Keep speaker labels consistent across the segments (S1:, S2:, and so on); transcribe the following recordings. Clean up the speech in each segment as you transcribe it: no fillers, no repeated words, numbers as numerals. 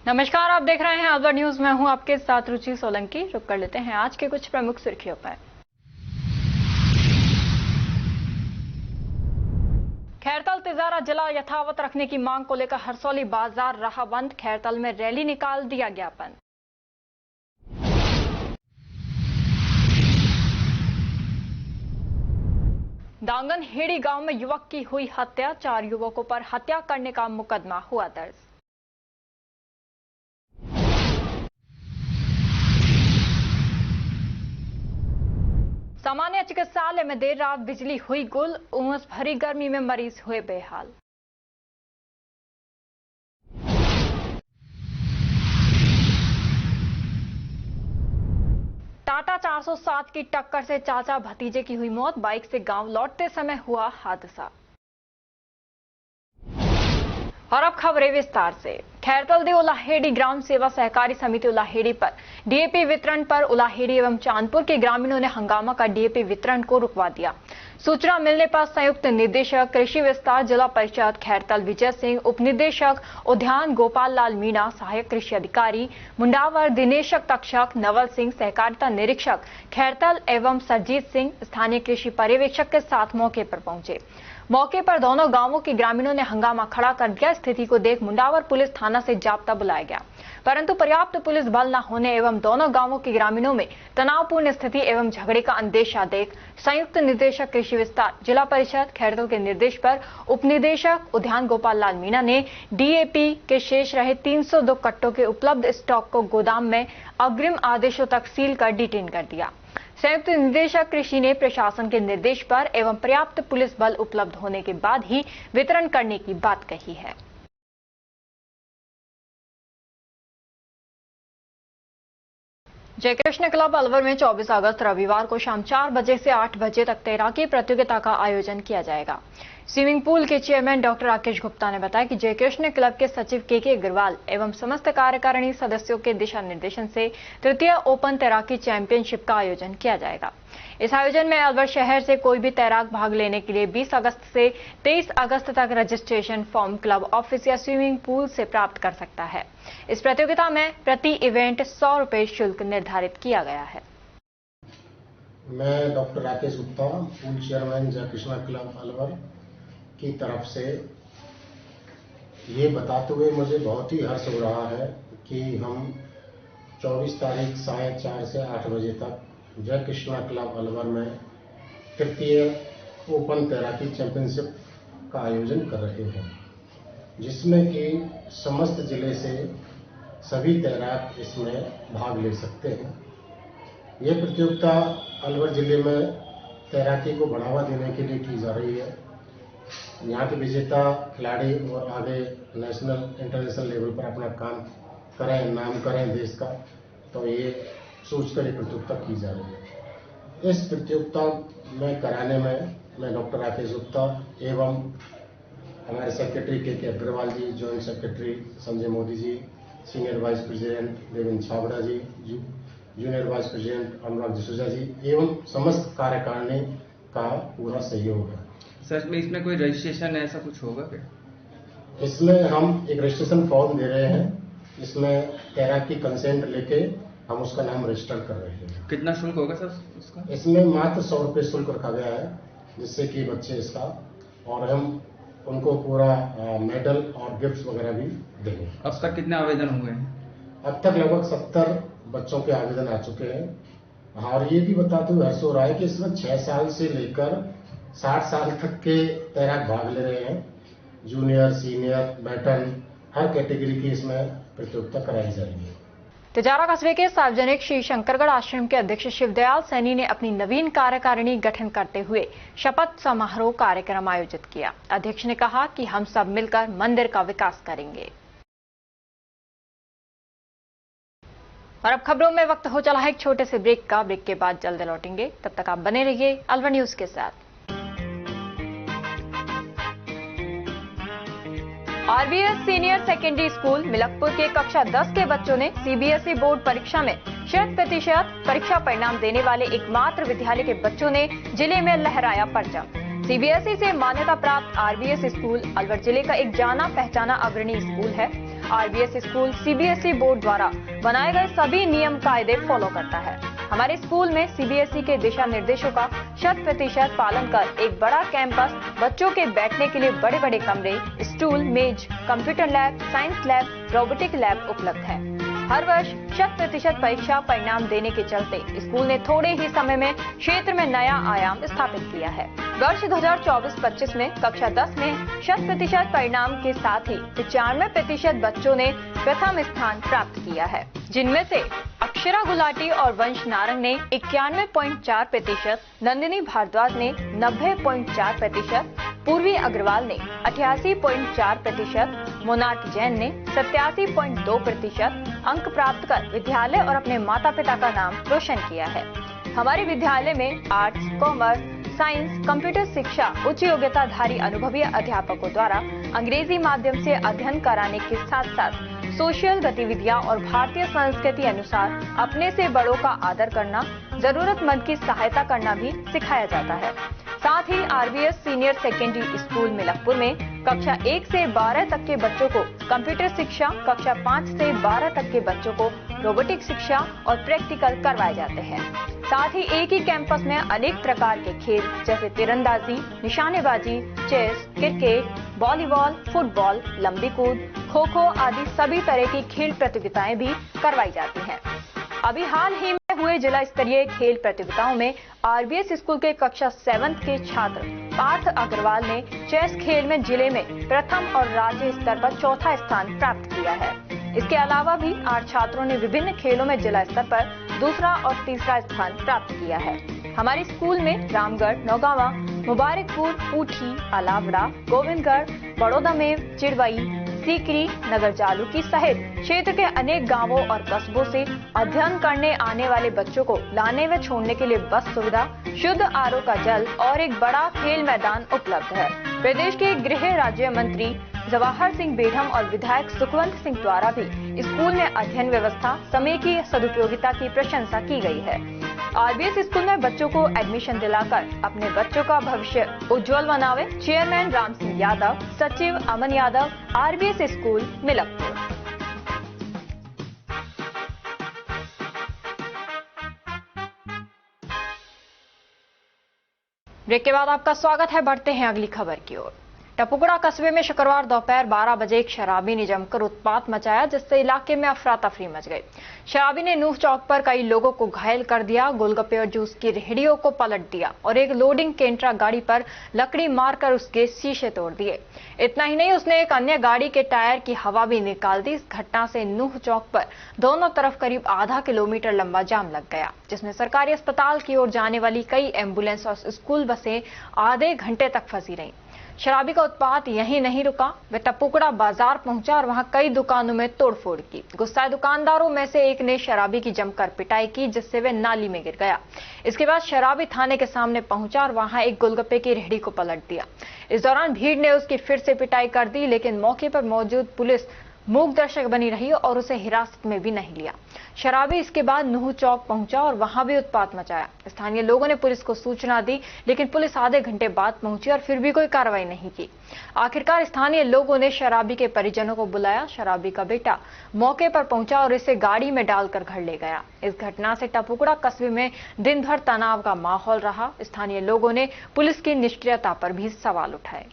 S1: नमस्कार, आप देख रहे हैं अलवर न्यूज। मैं हूं आपके साथ रुचि सोलंकी। रुक कर लेते हैं आज के कुछ प्रमुख सुर्खियों पर। खैरतल तिजारा जिला यथावत रखने की मांग को लेकर हरसौली बाजार रहा बंद। खैरतल में रैली निकाल दिया ज्ञापन। दांगन हेड़ी गांव में युवक की हुई हत्या। 4 युवकों पर हत्या करने का मुकदमा हुआ दर्ज। सामान्य चिकित्सालय में देर रात बिजली हुई गुल। उमस भरी गर्मी में मरीज हुए बेहाल। टाटा 407 की टक्कर से चाचा भतीजे की हुई मौत। बाइक से गांव लौटते समय हुआ हादसा। और अब खबरें विस्तार से। खैरतल उलाहेड़ी ग्राम सेवा सहकारी समिति उलाहेड़ी पर डीएपी वितरण पर उलाहेड़ी एवं चांदपुर के ग्रामीणों ने हंगामा कर डीएपी वितरण को रुकवा दिया। सूचना मिलने पर संयुक्त निदेशक कृषि विस्तार जिला परिषद खैरतल विजय सिंह, उप निदेशक उद्यान गोपाल लाल मीणा, सहायक कृषि अधिकारी मुंडावर दिनेशक तक्षक नवल सिंह, सहकारिता निरीक्षक खैरतल एवं सरजीत सिंह स्थानीय कृषि पर्यवेक्षक के साथ मौके पर पहुंचे। मौके पर दोनों गांवों के ग्रामीणों ने हंगामा खड़ा कर दिया। स्थिति को देख मुंडावर पुलिस थाना से जाब्ता बुलाया गया, परंतु पर्याप्त पुलिस बल न होने एवं दोनों गांवों के ग्रामीणों में तनावपूर्ण स्थिति एवं झगड़े का अंदेशा देख संयुक्त निदेशक कृषि विस्तार जिला परिषद खैरतल के निर्देश पर उप निदेशक उद्यान गोपाल लाल मीणा ने डीएपी के शेष रहे 302 कट्टों के उपलब्ध स्टॉक को गोदाम में अग्रिम आदेशों तक सील कर डिटेन कर दिया। संयुक्त निदेशक कृषि ने प्रशासन के निर्देश पर एवं पर्याप्त पुलिस बल उपलब्ध होने के बाद ही वितरण करने की बात कही है। जयकृष्ण क्लब अलवर में 24 अगस्त रविवार को शाम 4 बजे से 8 बजे तक तैराकी प्रतियोगिता का आयोजन किया जाएगा। स्विमिंग पूल के चेयरमैन डॉक्टर राकेश गुप्ता ने बताया कि जयकृष्ण क्लब के सचिव के अग्रवाल एवं समस्त कार्यकारिणी सदस्यों के दिशा निर्देशन से तृतीय ओपन तैराकी चैंपियनशिप का आयोजन किया जाएगा। इस आयोजन में अलवर शहर से कोई भी तैराक भाग लेने के लिए 20 अगस्त से 23 अगस्त तक रजिस्ट्रेशन फॉर्म क्लब ऑफिस या स्विमिंग पूल से प्राप्त कर सकता है। इस प्रतियोगिता में प्रति इवेंट 100 रुपए शुल्क निर्धारित किया गया है।
S2: मैं doctor Rakesh Gupta, pool chairman Jaikrishna club Alwar की तरफ से ये बताते हुए मुझे बहुत ही हर्ष हो रहा है कि हम 24 तारीख साढ़े 4 से 8 बजे तक जयकृष्ण क्लब अलवर में तृतीय ओपन तैराकी चैंपियनशिप का आयोजन कर रहे हैं, जिसमें कि समस्त जिले से सभी तैराक इसमें भाग ले सकते हैं। ये प्रतियोगिता अलवर जिले में तैराकी को बढ़ावा देने के लिए की जा रही है। यहाँ के विजेता खिलाड़ी और आगे नेशनल इंटरनेशनल लेवल पर अपना काम करें, नाम करें देश का, तो ये सोचकर ये प्रतियोगिता की जा रही है। इस प्रतियोगिता में कराने में मैं डॉक्टर राकेश गुप्ता एवं हमारे secretary K Agarwal ji, joint secretary Sanjay Modi ji, senior vice president Devendra Chhabra ji, junior vice president Anurag Jasuja ji एवं समस्त कार्यकारिणी का पूरा सहयोग है।
S3: सर, इसमें कोई रजिस्ट्रेशन ऐसा कुछ होगा क्या?
S2: इसमें हम एक रजिस्ट्रेशन फॉर्म दे रहे हैं, जिसमें तैराक की कंसेंट लेके हम उसका नाम रजिस्टर कर रहे हैं।
S3: कितना शुल्क होगा सर उसका?
S2: इसमें मात्र 100 रुपये शुल्क रखा गया है, जिससे कि बच्चे इसका, और हम उनको पूरा मेडल और गिफ्ट्स वगैरह भी देंगे।
S3: अब तक कितने आवेदन हुए हैं?
S2: अब तक लगभग 70 बच्चों के आवेदन आ चुके हैं। और ये भी बताते हुए हर्ष हो रहा है कि इसमें 6 साल से लेकर 60 साल तक के तैराक भाग ले रहे हैं। जूनियर, सीनियर, बैटन, हर कैटेगरी की इसमें प्रतियोगिता कराई जाएगी।
S1: तिजारा कस्बे के सार्वजनिक श्री शंकरगढ़ आश्रम के अध्यक्ष शिवदयाल सैनी ने अपनी नवीन कार्यकारिणी गठन करते हुए शपथ समारोह कार्यक्रम आयोजित किया। अध्यक्ष ने कहा कि हम सब मिलकर मंदिर का विकास करेंगे। और अब खबरों में वक्त हो चला है एक छोटे से ब्रेक का। ब्रेक के बाद जल्द लौटेंगे, तब तक आप बने रहिए अलवर न्यूज के साथ। RBS senior secondary school Milakpur के कक्षा 10 के बच्चों ने सीबीएसई बोर्ड परीक्षा में 100% परीक्षा परिणाम देने वाले एकमात्र विद्यालय के बच्चों ने जिले में लहराया परचम। सीबीएसई से मान्यता प्राप्त आरबीएस स्कूल अलवर जिले का एक जाना पहचाना अग्रणी स्कूल है। आरबीएस स्कूल सीबीएसई बोर्ड द्वारा बनाए गए सभी नियम कायदे फॉलो करता है। हमारे स्कूल में सीबीएसई के दिशा निर्देशों का 100% पालन कर एक बड़ा कैंपस, बच्चों के बैठने के लिए बड़े बड़े कमरे, स्टूल, मेज, computer lab, science lab, robotic lab उपलब्ध है। हर वर्ष 100% परीक्षा परिणाम देने के चलते स्कूल ने थोड़े ही समय में क्षेत्र में नया आयाम स्थापित किया है। वर्ष 2024-25 में कक्षा 10 में 100% परिणाम के साथ ही 95% बच्चों ने प्रथम स्थान प्राप्त किया है, जिनमें से अक्षरा गुलाटी और वंश नारंग ने 91.4%, नंदिनी भारद्वाज ने 90.4%, पूर्वी अग्रवाल ने 88.4%, मोनार्क जैन ने 87.2% अंक प्राप्त कर विद्यालय और अपने माता पिता का नाम रोशन किया है। हमारे विद्यालय में आर्ट्स, कॉमर्स, साइंस, कंप्यूटर शिक्षा उच्च योग्यताधारी अनुभवी अध्यापकों द्वारा अंग्रेजी माध्यम से अध्ययन कराने के साथ साथ सोशल गतिविधियां और भारतीय संस्कृति अनुसार अपने से बड़ों का आदर करना, जरूरतमंद की सहायता करना भी सिखाया जाता है। साथ ही RBS senior secondary school Milakpur में कक्षा 1 से 12 तक के बच्चों को कंप्यूटर शिक्षा, कक्षा 5 से 12 तक के बच्चों को रोबोटिक शिक्षा और प्रैक्टिकल करवाए जाते हैं। साथ ही एक ही कैंपस में अनेक प्रकार के खेल जैसे तीरंदाजी, निशानेबाजी, चेस, क्रिकेट, वॉलीबॉल, फुटबॉल, लंबी कूद, खो खो आदि सभी तरह की खेल प्रतियोगिताएं भी करवाई जाती हैं। अभी हाल ही में हुए जिला स्तरीय खेल प्रतियोगिताओं में आरबीएस स्कूल के कक्षा 7 के छात्र पार्थ अग्रवाल ने चेस खेल में जिले में प्रथम और राज्य स्तर पर चौथा स्थान प्राप्त किया है। इसके अलावा भी 8 छात्रों ने विभिन्न खेलों में जिला स्तर पर दूसरा और तीसरा स्थान प्राप्त किया है। हमारे स्कूल में रामगढ़, नौगावा, मुबारकपुर, पूठी, अलावड़ा, गोविंदगढ़, बड़ौदा में चिड़वई, सीकरी, नगर जालूकी सहित क्षेत्र के अनेक गांवों और कस्बों से अध्ययन करने आने वाले बच्चों को लाने व छोड़ने के लिए बस सुविधा, शुद्ध आरओ का जल और एक बड़ा खेल मैदान उपलब्ध है। प्रदेश के गृह राज्य मंत्री जवाहर सिंह बेढम और विधायक सुखवंत सिंह द्वारा भी स्कूल में अध्ययन व्यवस्था, समय की सदुपयोगिता की प्रशंसा की गई है। आरबीएस स्कूल में बच्चों को एडमिशन दिलाकर अपने बच्चों का भविष्य उज्जवल बनावे। चेयरमैन राम सिंह यादव, सचिव Aman Yadav, RBS school Milakpur. Break के बाद आपका स्वागत है। बढ़ते हैं अगली खबर की ओर। टपुकड़ा कस्बे में शुक्रवार दोपहर 12 बजे एक शराबी ने जमकर उत्पात मचाया, जिससे इलाके में अफरा तफरी मच गई। शराबी ने नूह चौक पर कई लोगों को घायल कर दिया, गोलगप्पे और जूस की रेहड़ियों को पलट दिया और एक लोडिंग केंट्रा गाड़ी पर लकड़ी मारकर उसके शीशे तोड़ दिए। इतना ही नहीं, उसने एक अन्य गाड़ी के टायर की हवा भी निकाल दी। इस घटना से नूह चौक पर दोनों तरफ करीब आधा किलोमीटर लंबा जाम लग गया, जिसमें सरकारी अस्पताल की ओर जाने वाली कई एम्बुलेंस और स्कूल बसें आधे घंटे तक फंसी रहीं। शराबी का उत्पात यहीं नहीं रुका, वह टपुकड़ा बाजार पहुंचा और वहां कई दुकानों में तोड़फोड़ की। गुस्साए दुकानदारों में से एक ने शराबी की जमकर पिटाई की, जिससे वह नाली में गिर गया। इसके बाद शराबी थाने के सामने पहुंचा और वहां एक गोलगप्पे की रेहड़ी को पलट दिया। इस दौरान भीड़ ने उसकी फिर से पिटाई कर दी, लेकिन मौके पर मौजूद पुलिस मूक दर्शक बनी रही और उसे हिरासत में भी नहीं लिया। शराबी इसके बाद नूह चौक पहुंचा और वहां भी उत्पात मचाया। स्थानीय लोगों ने पुलिस को सूचना दी, लेकिन पुलिस आधे घंटे बाद पहुंची और फिर भी कोई कार्रवाई नहीं की। आखिरकार स्थानीय लोगों ने शराबी के परिजनों को बुलाया। शराबी का बेटा मौके पर पहुंचा और इसे गाड़ी में डालकर घर ले गया। इस घटना से टपुकड़ा कस्बे में दिन भर तनाव का माहौल रहा। स्थानीय लोगों ने पुलिस की निष्क्रियता पर भी सवाल उठाए।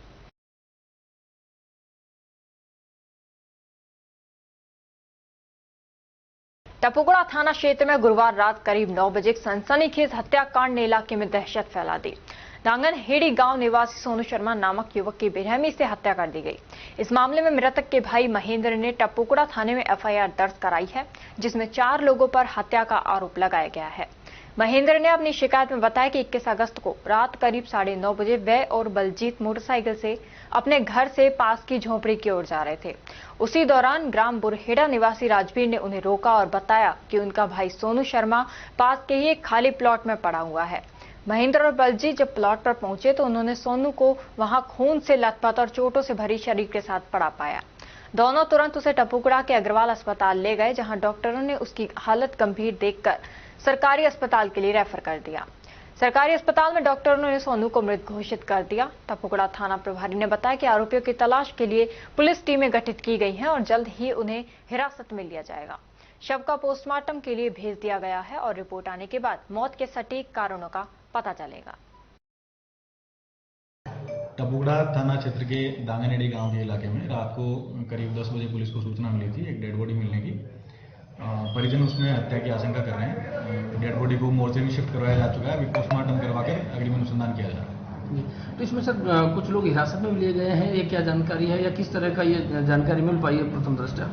S1: टपुकड़ा थाना क्षेत्र में गुरुवार रात करीब 9 बजे एक सनसनीखेज हत्याकांड ने इलाके में दहशत फैला दी। डांगन हेड़ी गांव निवासी सोनू शर्मा नामक युवक की बेरहमी से हत्या कर दी गई। इस मामले में मृतक के भाई महेंद्र ने टपुकड़ा थाने में एफआईआर दर्ज कराई है, जिसमें 4 लोगों पर हत्या का आरोप लगाया गया है। महेंद्र ने अपनी शिकायत में बताया कि 21 अगस्त को रात करीब 9:30 बजे वह और बलजीत मोटरसाइकिल से अपने घर से पास की झोपड़ी की ओर जा रहे थे। उसी दौरान ग्राम बुरहेड़ा निवासी राजवीर ने उन्हें रोका और बताया कि उनका भाई सोनू शर्मा पास के ही एक खाली प्लॉट में पड़ा हुआ है। महेंद्र और बलजीत जब प्लॉट पर पहुंचे तो उन्होंने सोनू को वहां खून से लथपथ और चोटों से भरी शरीर के साथ पड़ा पाया। दोनों तुरंत उसे टपुकड़ा के अग्रवाल अस्पताल ले गए, जहां डॉक्टरों ने उसकी हालत गंभीर देखकर सरकारी अस्पताल के लिए रेफर कर दिया। सरकारी अस्पताल में डॉक्टरों ने सोनू को मृत घोषित कर दिया। टपुकड़ा थाना प्रभारी ने बताया कि आरोपियों की तलाश के लिए पुलिस टीमें गठित की गई हैं और जल्द ही उन्हें हिरासत में लिया जाएगा। शव का पोस्टमार्टम के लिए भेज दिया गया है और रिपोर्ट आने के बाद मौत के सटीक कारणों का पता चलेगा।
S4: टपुकड़ा थाना क्षेत्र के दांगनेड़ी गांव के इलाके में रात को करीब 10 बजे पुलिस को सूचना मिली थी एक डेड बॉडी मिलने की। परिजन उसमें हत्या की आशंका कर रहे हैं। डेड बॉडी को मोर्चे में शिफ्ट करवाया जा चुका है। अभी पोस्टमार्टम करवाकर अग्रिम अनुसंधान किया जा रहा है।
S5: तो इसमें सर कुछ लोग हिरासत में लिए गए हैं, ये क्या जानकारी है या किस तरह का ये जानकारी मिल पाई है प्रथम दृष्टया?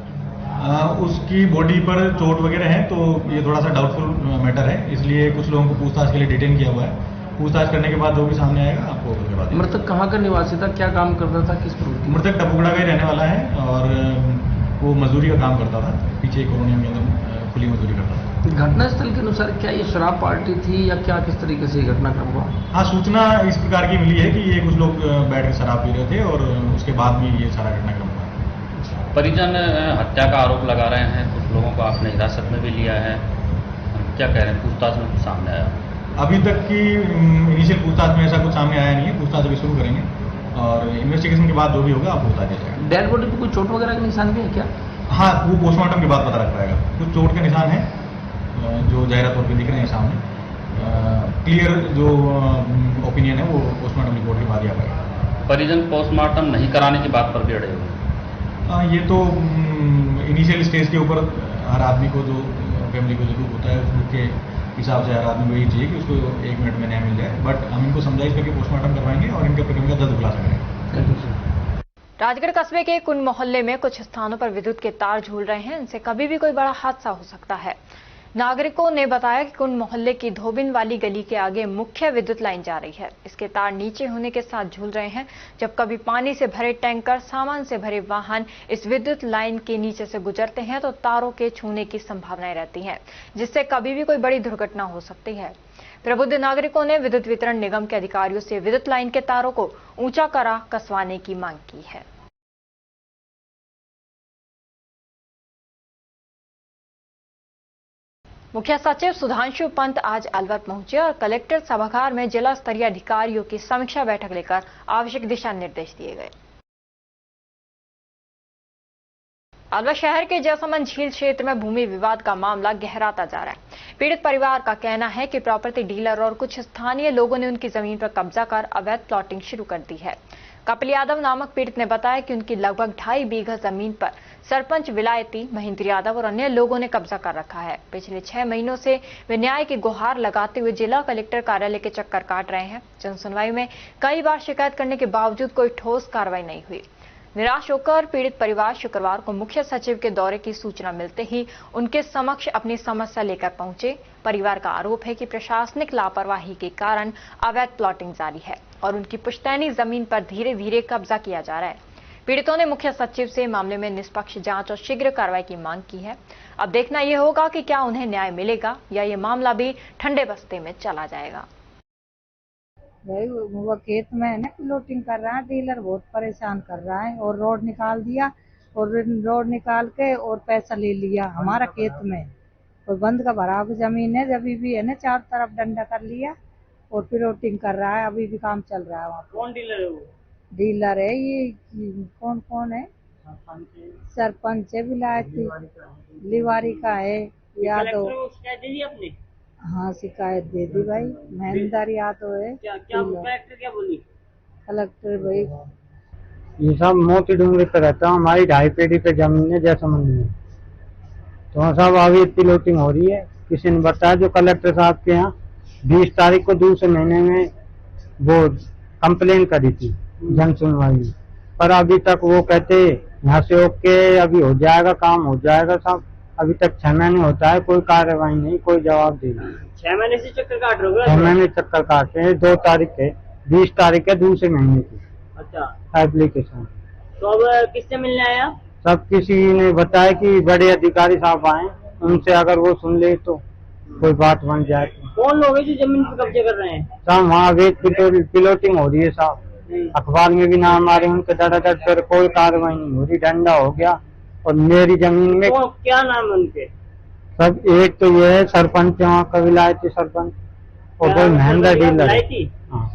S4: उसकी बॉडी पर चोट वगैरह है, तो ये थोड़ा सा डाउटफुल मैटर है, इसलिए कुछ लोगों को पूछताछ के लिए डिटेन किया हुआ है। पूछताछ करने के बाद जो भी सामने आएगा आपको करवा देंगे।
S5: मृतक कहाँ का निवासी था, क्या काम करता था, किस प्रवृत्ति?
S4: मृतक टपुकड़ा का ही रहने वाला है और वो मजदूरी का काम करता था। पीछे कॉलोनी के अंदर खुली मजदूरी करता था।
S5: घटनास्थल के अनुसार क्या ये शराब पार्टी थी या क्या, किस तरीके से घटनाक्रम हुआ?
S4: हाँ, सूचना इस प्रकार की मिली है कि ये कुछ लोग बैठ के शराब पी रहे थे और उसके बाद में ये सारा घटनाक्रम हुआ।
S6: परिजन हत्या का आरोप लगा रहे हैं, कुछ लोगों को आपने हिरासत में भी लिया है, क्या कह रहे हैं? पूछताछ में कुछ सामने आया?
S4: अभी तक की इनिशियल पूछताछ में ऐसा कुछ सामने आया नहीं है। पूछताछ अभी शुरू करेंगे और इन्वेस्टिगेशन के बाद जो भी होगा आपको बता दिया जाएगा।
S5: डेड बॉडी पर कोई चोट वगैरह के निशान भी है क्या?
S4: हाँ, वो पोस्टमार्टम के बाद पता लग पाएगा। कुछ चोट के निशान है जो जाहिर तौर पे दिख रहे हैं सामने। क्लियर जो ओपिनियन है वो पोस्टमार्टम रिपोर्ट के बाद ही आ पाएगा।
S6: परिजन पोस्टमार्टम नहीं कराने की बात पर भी अड़े हुए?
S4: ये तो इनिशियल स्टेज के ऊपर हर आदमी को, जो फैमिली को जरूर होता है, उसके हिसाब से हर आदमी को यही चाहिए कि उसको 1 मिनट में न्याय मिल जाए। बट हम इनको समझाइश करके पोस्टमार्टम करवाएंगे और इनके प्रकरण का जल्द खुलासा करेंगे।
S1: राजगढ़ कस्बे के कुंड मोहल्ले में कुछ स्थानों पर विद्युत के तार झूल रहे हैं, इनसे कभी भी कोई बड़ा हादसा हो सकता है। नागरिकों ने बताया कि कुंड मोहल्ले की धोबिन वाली गली के आगे मुख्य विद्युत लाइन जा रही है। इसके तार नीचे होने के साथ झूल रहे हैं। जब कभी पानी से भरे टैंकर, सामान से भरे वाहन इस विद्युत लाइन के नीचे से गुजरते हैं तो तारों के छूने की संभावनाएं रहती हैं, जिससे कभी भी कोई बड़ी दुर्घटना हो सकती है। प्रबुद्ध नागरिकों ने विद्युत वितरण निगम के अधिकारियों से विद्युत लाइन के तारों को ऊंचा करा कसवाने की मांग की है। मुख्य सचिव सुधांशु पंत आज अलवर पहुंचे और कलेक्टर सभागार में जिला स्तरीय अधिकारियों की समीक्षा बैठक लेकर आवश्यक दिशा निर्देश दिए गए। अलवर शहर के जयसमंद झील क्षेत्र में भूमि विवाद का मामला गहराता जा रहा है। पीड़ित परिवार का कहना है कि प्रॉपर्टी डीलर और कुछ स्थानीय लोगों ने उनकी जमीन पर कब्जा कर अवैध प्लॉटिंग शुरू कर दी है। कपिल यादव नामक पीड़ित ने बताया कि उनकी लगभग 2.5 बीघा जमीन पर सरपंच विलायती, महेंद्र यादव और अन्य लोगों ने कब्जा कर रखा है। पिछले 6 महीनों से वे न्याय की गुहार लगाते हुए जिला कलेक्टर कार्यालय के चक्कर काट रहे हैं। जनसुनवाई में कई बार शिकायत करने के बावजूद कोई ठोस कार्रवाई नहीं हुई। निराश होकर पीड़ित परिवार शुक्रवार को मुख्य सचिव के दौरे की सूचना मिलते ही उनके समक्ष अपनी समस्या लेकर पहुंचे। परिवार का आरोप है कि प्रशासनिक लापरवाही के कारण अवैध प्लॉटिंग जारी है और उनकी पुश्तैनी जमीन पर धीरे धीरे कब्जा किया जा रहा है। पीड़ितों ने मुख्य सचिव से मामले में निष्पक्ष जांच और शीघ्र कार्रवाई की मांग की है। अब देखना यह होगा कि क्या उन्हें न्याय मिलेगा या ये मामला भी ठंडे बस्ते में चला जाएगा।
S7: भाई वो खेत में है ना प्लॉटिंग कर रहा है, डीलर बहुत परेशान कर रहा है और रोड निकाल दिया और रोड निकाल के और पैसा ले लिया हमारा खेत में और बंद का भरा हुआ जमीन है, अभी भी है ना चारों तरफ डंडा कर लिया और प्लॉटिंग कर रहा है। अभी भी काम चल रहा है वहाँ। कौन डीलर है? वो डीलर है ये कौन है? सरपंच है विलायती, लिवारी का है यादव। हाँ, शिकायत दे दी भाई, महेंद्र यादव है। कलेक्टर क्या बोली? कलेक्टर भाई
S8: ये सब मोती डूंगरी पे रहता हूँ, हमारी 2.5 पेड़ी पे जमीन है जयसमंद में, तो सब अभी प्लॉटिंग हो रही है। किसी ने बताया जो कलेक्टर साहब के यहाँ 20 तारीख को दूसरे महीने में वो कंप्लेन करी थी जन सुनवाई में, पर अभी तक वो कहते यहाँ से ओके अभी हो जाएगा, काम हो जाएगा सब। अभी तक 6 महीने होता है, कोई कार्रवाई नहीं, कोई जवाब नहीं।
S9: 6 महीने से चक्कर काट रहे हो?
S8: 6 महीने चक्कर काट रहे हैं। 2 तारीख है, 20 तारीख है दूसरे महीने की।
S9: अच्छा,
S8: एप्लीकेशन।
S9: तो अब किससे मिलने आया?
S8: सब किसी ने बताया कि बड़े अधिकारी साहब आए, उनसे अगर वो सुन ले तो कोई बात बन जाए।
S9: कौन लोग हैं जो जमीन पे कब्जे कर रहे हैं?
S8: सब वहाँ अवैध प्लॉटिंग हो रही है साहब, अखबार में भी नाम आ रहे, उनके धड़ाधड़ पर कोई कार्रवाई नहीं हो रही, डंडा हो गया। और मेरी जमीन में
S9: क्या नाम है उनके?
S8: सब एक तो ये है सरपंच, वहाँ का विलायती सरपंच, और कोई महिंद्रा डीलर
S9: लाई
S8: है।
S9: थी
S8: हाँ,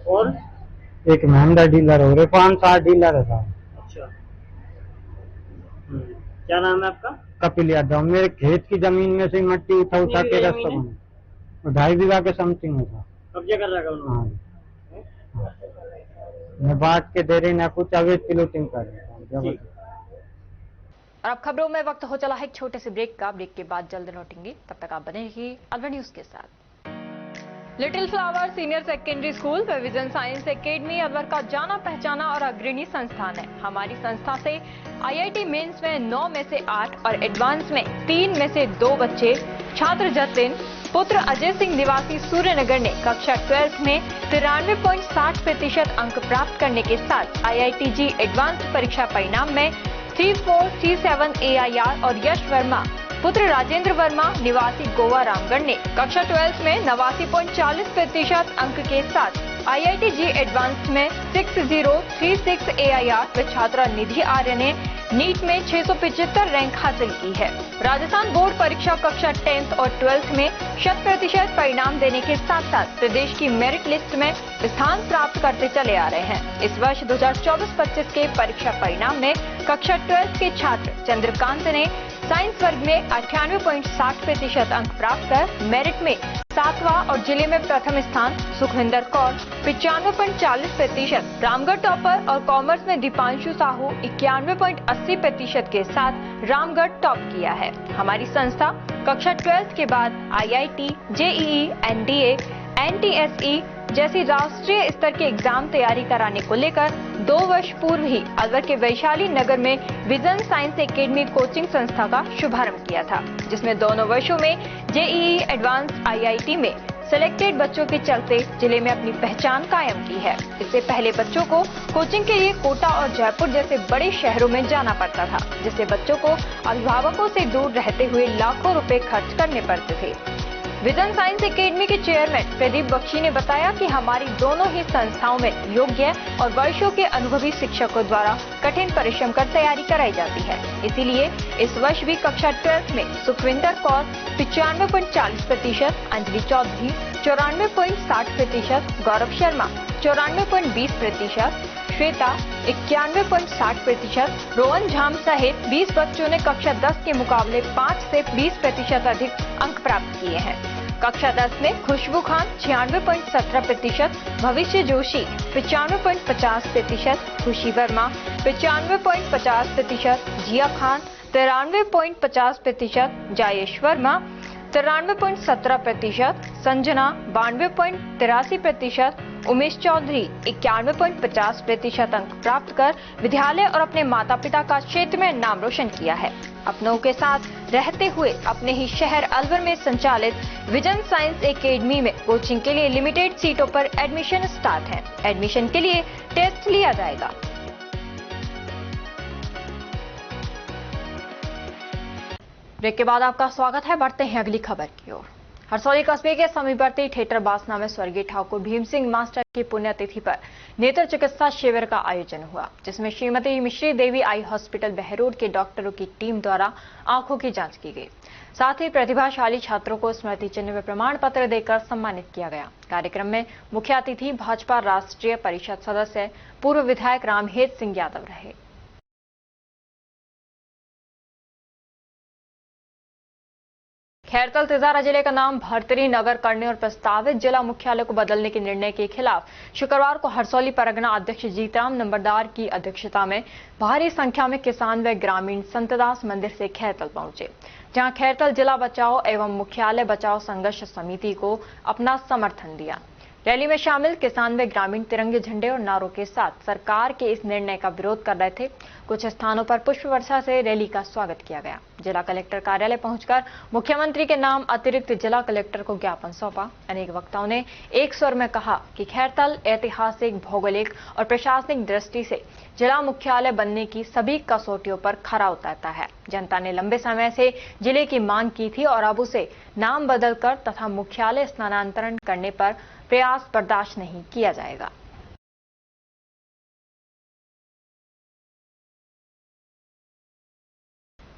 S9: और
S8: एक महिंद्रा डीलर हो रहे 5-7 डीलर है साहब।
S9: अच्छा क्या नाम है आपका?
S8: कपिल यादव। मेरे खेत की जमीन में से मट्टी उठा
S9: कितनी
S8: के
S9: बीघा
S8: रास्ता
S9: जमीन है?
S8: बना 2.5 बीघा के समथिंग में था।
S9: कब्जा कर रखा उन्होंने?
S8: हाँ, न बांट के दे रहे न कुछ, अवैध प्लॉटिंग कर रहे हैं जबरदस्त।
S1: और अब खबरों में वक्त हो चला है एक छोटे से ब्रेक का। ब्रेक के बाद जल्द लौटेंगे, तब तक आप बने रहिए अलवर न्यूज के साथ। Little flower senior secondary school व विजन साइंस एकेडमी अलवर का जाना पहचाना और अग्रणी संस्थान है। हमारी संस्था से आईआईटी मेंस में 9 में से 8 और एडवांस में 3 में से 2 बच्चे छात्र जतिन पुत्र अजय सिंह निवासी सूर्यनगर ने कक्षा 12 में 93.60% अंक प्राप्त करने के साथ IITG एडवांस्ड परीक्षा परिणाम में 3437 AIR और यश वर्मा पुत्र राजेंद्र वर्मा निवासी गोवा रामगढ़ ने कक्षा 12 में 89.40% अंक के साथ IITG एडवांस्ड में 6036 AIR व छात्रा निधि आर्य ने नीट में 675 रैंक हासिल की है। राजस्थान बोर्ड परीक्षा कक्षा 10th और 12th में 100% परिणाम देने के साथ साथ प्रदेश की मेरिट लिस्ट में स्थान प्राप्त करते चले आ रहे हैं। इस वर्ष 2024-25 के परीक्षा परिणाम में कक्षा 12th के छात्र चंद्रकांत ने साइंस वर्ग में 98.60% अंक प्राप्त कर मेरिट में 7वां और जिले में प्रथम स्थान, सुखविंदर कौर 95.40%, रामगढ़ टॉपर और कॉमर्स में दीपांशु साहू 91.80% के साथ रामगढ़ टॉप किया है। हमारी संस्था कक्षा 12 के बाद IIT, JEE, NDA, NTSE जैसी राष्ट्रीय स्तर के एग्जाम तैयारी कराने को लेकर 2 वर्ष पूर्व ही अलवर के वैशाली नगर में विजन साइंस एकेडमी कोचिंग संस्था का शुभारंभ किया था, जिसमें दोनों वर्षों में JEE एडवांस IIT में सिलेक्टेड बच्चों के चलते जिले में अपनी पहचान कायम की है। इससे पहले बच्चों को कोचिंग के लिए कोटा और जयपुर जैसे बड़े शहरों में जाना पड़ता था, जिससे बच्चों को अभिभावकों से दूर रहते हुए लाखों रुपए खर्च करने पड़ते थे। विजन साइंस एकेडमी के चेयरमैन प्रदीप बख्शी ने बताया कि हमारी दोनों ही संस्थाओं में योग्य और वर्षों के अनुभवी शिक्षकों द्वारा कठिन परिश्रम कर तैयारी कराई जाती है। इसीलिए इस वर्ष भी कक्षा 12 में सुखविंदर कौर 95.40%, अंजलि चौधरी 94.60%, गौरव शर्मा 94.20%, श्वेता 91.60%, रोहन झाम सहित 20 बच्चों ने कक्षा 10 के मुकाबले 5 से 20% अधिक अंक प्राप्त किए हैं। कक्षा 10 में खुशबू खान 96.17%, भविष्य जोशी 95.50%, खुशी वर्मा 95.50%, जिया खान 93.50%, जायेश वर्मा 93.17%, संजना 92.83%, उमेश चौधरी 91.50% अंक प्राप्त कर विद्यालय और अपने माता पिता का क्षेत्र में नाम रोशन किया है। अपनों के साथ रहते हुए अपने ही शहर अलवर में संचालित विजन साइंस एकेडमी में कोचिंग के लिए लिमिटेड सीटों पर एडमिशन स्टार्ट है। एडमिशन के लिए टेस्ट लिया जाएगा। ब्रेक के बाद आपका स्वागत है। बढ़ते हैं अगली खबर की ओर। हरसौली कस्बे के समीपवर्ती ठेटर बासना में स्वर्गीय ठाकुर भीम सिंह मास्टर की पुण्यतिथि पर नेत्र चिकित्सा शिविर का आयोजन हुआ, जिसमें श्रीमती मिश्री देवी आई हॉस्पिटल बहरोड के डॉक्टरों की टीम द्वारा आंखों की जांच की गई। साथ ही प्रतिभाशाली छात्रों को स्मृति चिन्ह व प्रमाण पत्र देकर सम्मानित किया गया। कार्यक्रम में मुख्य अतिथि भाजपा राष्ट्रीय परिषद सदस्य पूर्व विधायक रामहेत सिंह यादव रहे। खैरतल तिजारा जिले का नाम भरतरी नगर करने और प्रस्तावित जिला मुख्यालय को बदलने के निर्णय के खिलाफ शुक्रवार को हरसौली परगना अध्यक्ष जीतराम नंबरदार की अध्यक्षता में भारी संख्या में किसान व ग्रामीण संतदास मंदिर से खैरतल पहुंचे, जहां खैरतल जिला बचाओ एवं मुख्यालय बचाओ संघर्ष समिति को अपना समर्थन दिया। रैली में शामिल किसान व ग्रामीण तिरंगे झंडे और नारों के साथ सरकार के इस निर्णय का विरोध कर रहे थे। कुछ स्थानों पर पुष्प वर्षा से रैली का स्वागत किया गया। जिला कलेक्टर कार्यालय पहुंचकर मुख्यमंत्री के नाम अतिरिक्त जिला कलेक्टर को ज्ञापन सौंपा। अनेक वक्ताओं ने एक स्वर में कहा कि खैरतल ऐतिहासिक, भौगोलिक और प्रशासनिक दृष्टि से जिला मुख्यालय बनने की सभी कसौटियों पर खरा उतरता है। जनता ने लंबे समय से जिले की मांग की थी और अब उसे नाम बदलकर तथा मुख्यालय स्थानांतरण करने पर प्रयास बर्दाश्त नहीं किया जाएगा।